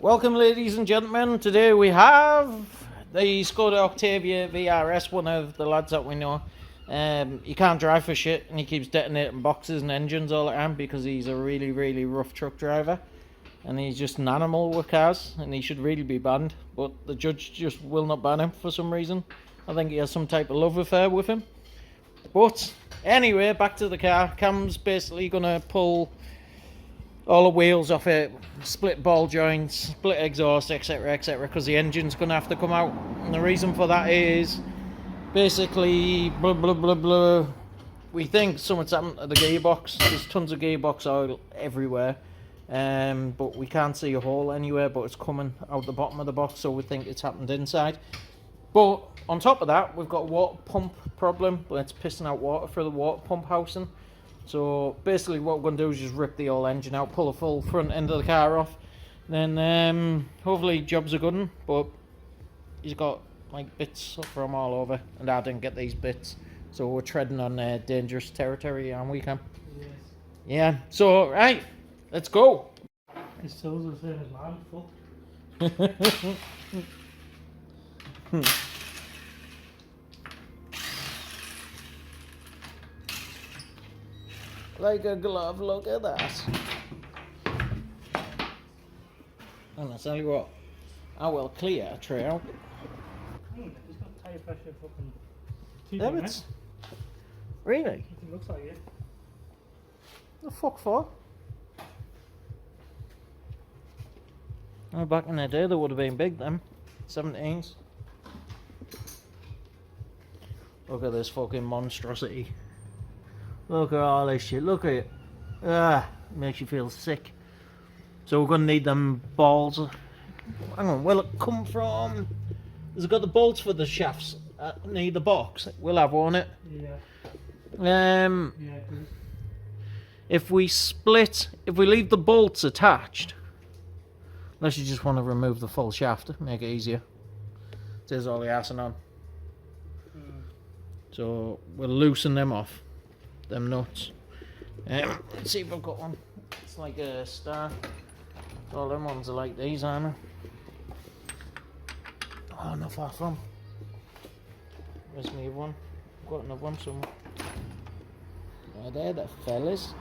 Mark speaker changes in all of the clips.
Speaker 1: Welcome, ladies and gentlemen. Today we have the Skoda Octavia VRS, one of the lads that we know. He can't drive for shit and he keeps detonating boxes and engines all the time because he's a really rough truck driver. And he's just an animal with cars and he should really be banned. But the judge just will not ban him for some reason. I think he has some type of love affair with him. But anyway, back to the car. Cam's basically going to pull all the wheels off it, split ball joints, split exhaust, etc, because the engine's going to have to come out. And the reason for that is basically blah blah blah blah. We think something's happened to the gearbox. There's tons of gearbox oil everywhere, but we can't see a hole anywhere, but it's coming out the bottom of the box, so we think it's happened inside. But on top of that, we've got a water pump problem where it's pissing out water for the water pump housing. So basically what we're going to do is just rip the whole engine out, pull the full front end of the car off. Then hopefully jobs are good one, but he's got like bits from all over and I didn't get these bits. So we're treading on dangerous territory, aren't we, Cam?
Speaker 2: Yes.
Speaker 1: Yeah, so right, let's go.
Speaker 2: It sells the same as mine, fuck.
Speaker 1: Like a glove, look at that. And I tell you what, I will clear a trail.
Speaker 2: It's got tyre pressure fucking 2
Speaker 1: Limits? Really?
Speaker 2: It looks like it.
Speaker 1: The fuck for? Oh, back in the day, they would have been big then. 17s. Look at this fucking monstrosity. Look at all this shit, look at it. Makes you feel sick. So we're going to need them balls. Hang on, where'll it come from? Has it got the bolts for the shafts? Need the box? We'll have one, it.
Speaker 2: Yeah.
Speaker 1: Yeah,
Speaker 2: it does.
Speaker 1: if we leave the bolts attached, unless you just want to remove the full shaft, make it easier. There's all the arson on. So we'll loosen them off. Them nuts. Let's see if I've got one. It's like a star. All them ones are like these, aren't they? Oh, not far from. Where's me one? I've got another one somewhere. Right there, that fellas.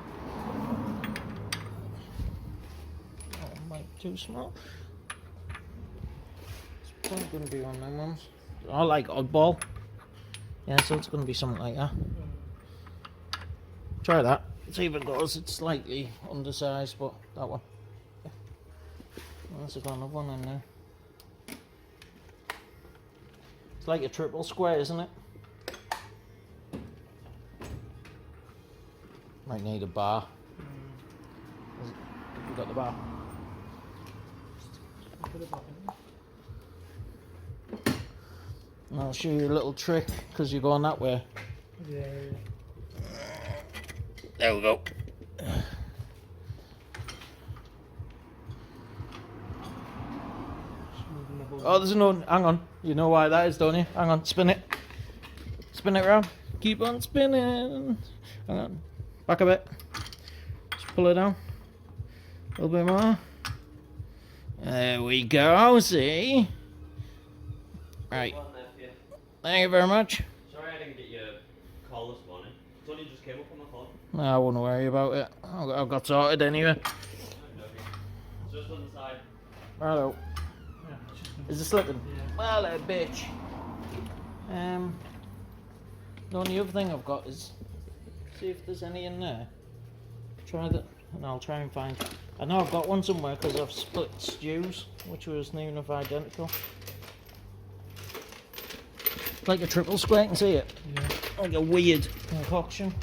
Speaker 1: Oh, might be too small. It's probably going to be one of them ones. I like oddball. Yeah, so it's going to be something like that. Try that. See if it goes. It's slightly undersized, but that one. Yeah. There's another one in there. It's like a triple square, isn't it? Might need a bar. You got the bar? And I'll show you a little trick because you're going that way.
Speaker 2: Yeah.
Speaker 1: There we go. Oh, there's no. Hang on. You know why that is, don't you? Hang on. Spin it. Spin it round. Keep on spinning. Hang on. Back a bit. Just pull it down. A little bit more. There we go. See? Right. Thank you very much.
Speaker 3: Sorry I didn't get your call this morning. It's only just came up on my phone.
Speaker 1: I wouldn't worry about it. I've got sorted anyway.
Speaker 3: It's just on the side.
Speaker 1: Hello.
Speaker 2: Yeah,
Speaker 1: Is it slipping?
Speaker 2: Yeah.
Speaker 1: Well, that bitch. The only other thing I've got is see if there's any in there. Try that, and I'll try and find. I know I've got one somewhere because I've split stews, which was near enough identical. Like a triple square, you can see it.
Speaker 2: Yeah.
Speaker 1: Like a weird concoction.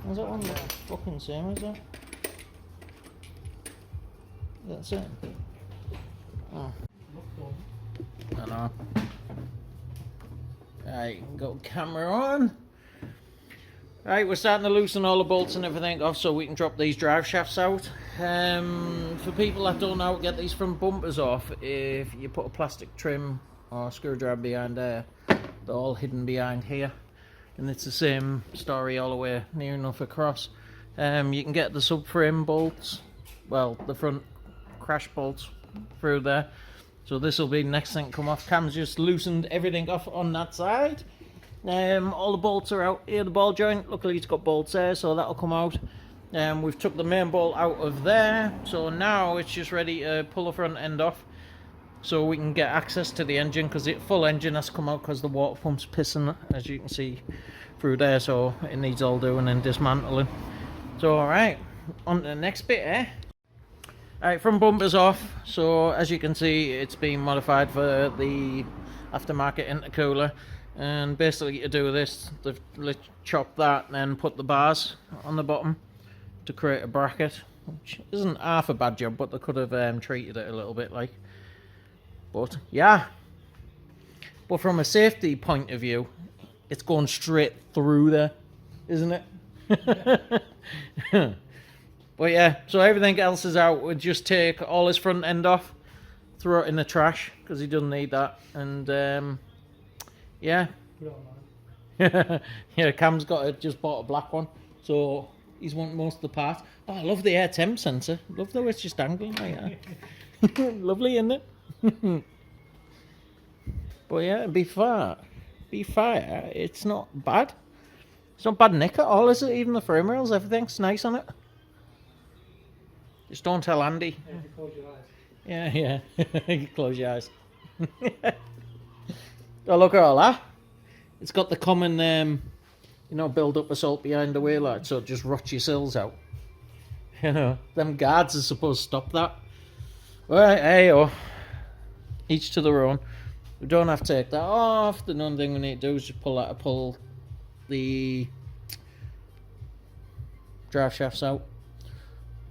Speaker 1: Is that one the fucking same as that? That's it. Oh. I know. Right, got camera on. Right, we're starting to loosen all the bolts and everything off so we can drop these drive shafts out. For people that don't know how to get these from bumpers off, if you put a plastic trim or screwdriver behind there, they're all hidden behind here. and it's the same story all the way near enough across. You can get the subframe bolts, well, the front crash bolts through there. So this will be the next thing to come off. Cam's just loosened everything off on that side. All the bolts are out here, the ball joint. Luckily it's got bolts there, so that'll come out. We've took the main bolt out of there, so now it's just ready to pull the front end off so we can get access to the engine, because the full engine has to come out because the water pump's pissing, as you can see through there, so it needs all doing and dismantling. So alright, on to the next bit, Alright, front bumper's off, so as you can see it's been modified for the aftermarket intercooler, and basically to do this they've chopped that and then put the bars on the bottom to create a bracket, which isn't half a bad job, but they could have treated it a little bit like. But yeah, but from a safety point of view, it's going straight through there, isn't it? But yeah, so everything else is out. We'll just take all his front end off, throw it in the trash because he doesn't need that, and yeah. Yeah, Cam's just bought a black one, so he's wanting most of the parts. Oh, I love the air temp sensor. Love the way it's just dangling like that. Lovely, isn't it? But yeah, be fair, it's not bad. It's not bad nick at all, is it? Even the frame rails, everything's nice on it. Just don't tell Andy.
Speaker 2: Yeah, if you close your eyes.
Speaker 1: Yeah. You close your eyes. Oh, look at all that. It's got the common, build up assault behind the wheel light, so it just rots your sills out. Them guards are supposed to stop that. Alright, hey, each to their own. We don't have to take that off. The only thing we need to do is just pull the drive shafts out.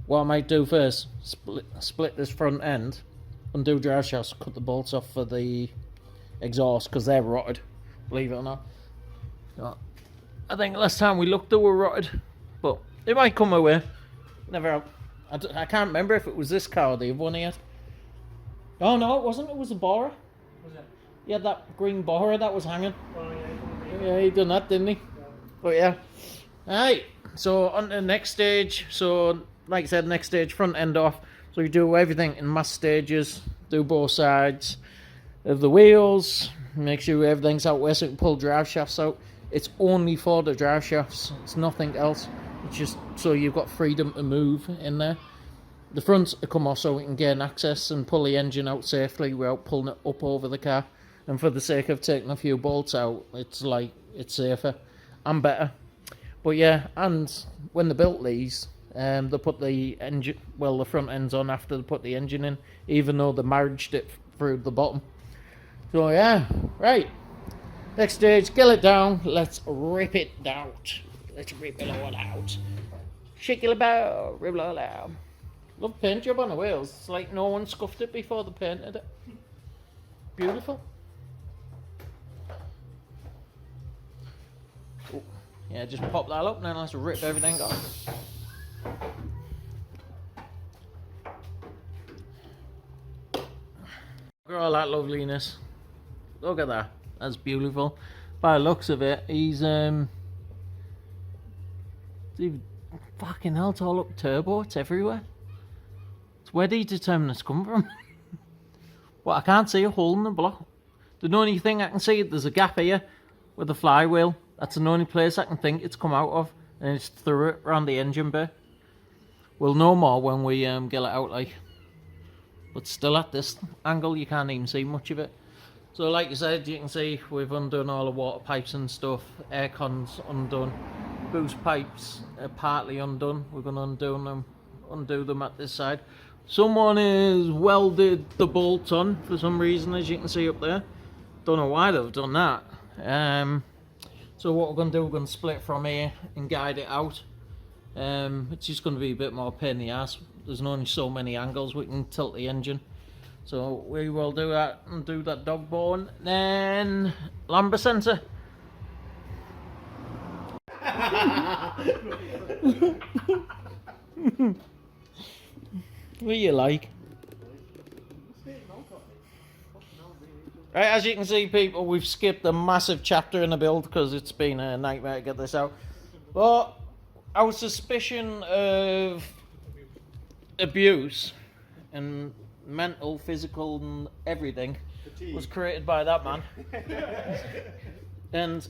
Speaker 1: What I might do first, split this front end, undo drive shafts, cut the bolts off for the exhaust because they're rotted, believe it or not. I think last time we looked they were rotted, but it might come away. Never. I can't remember if it was this car or the other one he had. Oh no, it wasn't. It was a Bora.
Speaker 2: Was it?
Speaker 1: He had that green Bora that was hanging.
Speaker 2: Oh yeah.
Speaker 1: Yeah, he done that, didn't he?
Speaker 2: Yeah.
Speaker 1: But yeah. Alright, so on to the next stage. So like I said, next stage, front end off. So you do everything in mass stages, do both sides of the wheels, make sure everything's out where so you can pull drive shafts out. It's only for the drive shafts, it's nothing else. It's just so you've got freedom to move in there. The fronts come off so we can gain access and pull the engine out safely without pulling it up over the car. And for the sake of taking a few bolts out, it's safer and better. But yeah, and when they built these, they put the engine, the front ends on after they put the engine in, even though they marriaged it through the bottom. So yeah, right. Next stage, get it down. Let's rip it out. Let's rip it all out. Shake it about, rip it all out. Love paint job on the wheels. It's like no one scuffed it before they painted it. Beautiful. Ooh. Yeah, just pop that up and then let's rip everything off. Look at all that loveliness. Look at that. That's beautiful. By the looks of it, he's fucking hell, it's all up turbo, it's everywhere. It's where do you determine it's come from? Well, I can't see a hole in the block. The only thing I can see, there's a gap here with the flywheel. That's the only place I can think it's come out of, and it's through it around the engine bay. We'll know more when we get it out, like. But still at this angle, you can't even see much of it. So like I said, you can see we've undone all the water pipes and stuff. Aircon's undone. Boost pipes are partly undone. We're going to undo them at this side. Someone has welded the bolts on for some reason, as you can see up there. Don't know why they've done that. So what we're going to do, we're going to split from here and guide it out. It's just going to be a bit more pain in the ass. There's only so many angles we can tilt the engine. So we will do that and do that dog bone. Then lambda sensor. What do you like? Right, as you can see, people, we've skipped a massive chapter in the build because it's been a nightmare to get this out. But our suspicion of abuse and mental, physical, and everything was created by that man. And